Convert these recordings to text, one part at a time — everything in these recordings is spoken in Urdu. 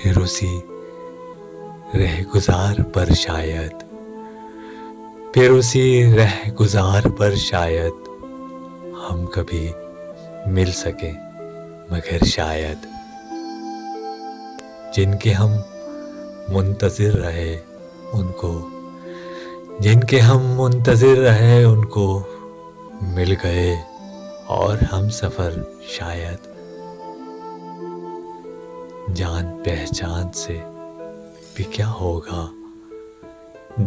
پھر اسی رہ گزار پر شاید، پھر اسی رہ گزار پر شاید ہم کبھی مل سکیں، مگر شاید جن کے ہم منتظر رہے ان کو، جن کے ہم منتظر رہے ان کو مل گئے اور ہم سفر شاید جان پہچان سے بھی کیا ہوگا،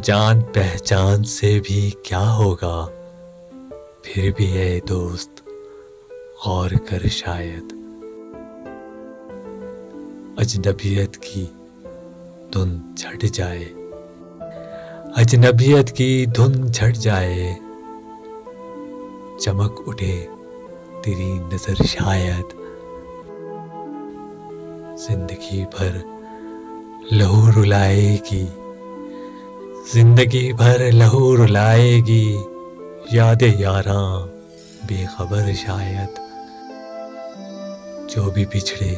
جان پہچان سے بھی کیا ہوگا، پھر بھی اے دوست غور کر شاید اجنبیت کی دھن چھٹ جائے، اجنبیت کی دھن چھٹ جائے، چمک اٹھے تیری نظر شاید، زندگی بھر لہو رلائے گی، زندگی بھر لہو رلائے گی، یاد یاراں بے خبر شاید، جو بھی بچھڑے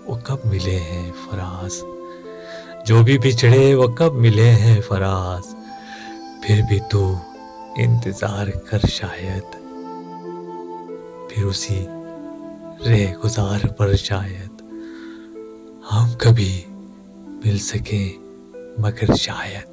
وہ کب ملے ہیں فراز، جو بھی بچھڑے وہ کب ملے ہیں فراز، پھر بھی تو انتظار کر شاید، پھر اسی رہ گزار پر شاید ہم کبھی مل سکیں، مگر شاید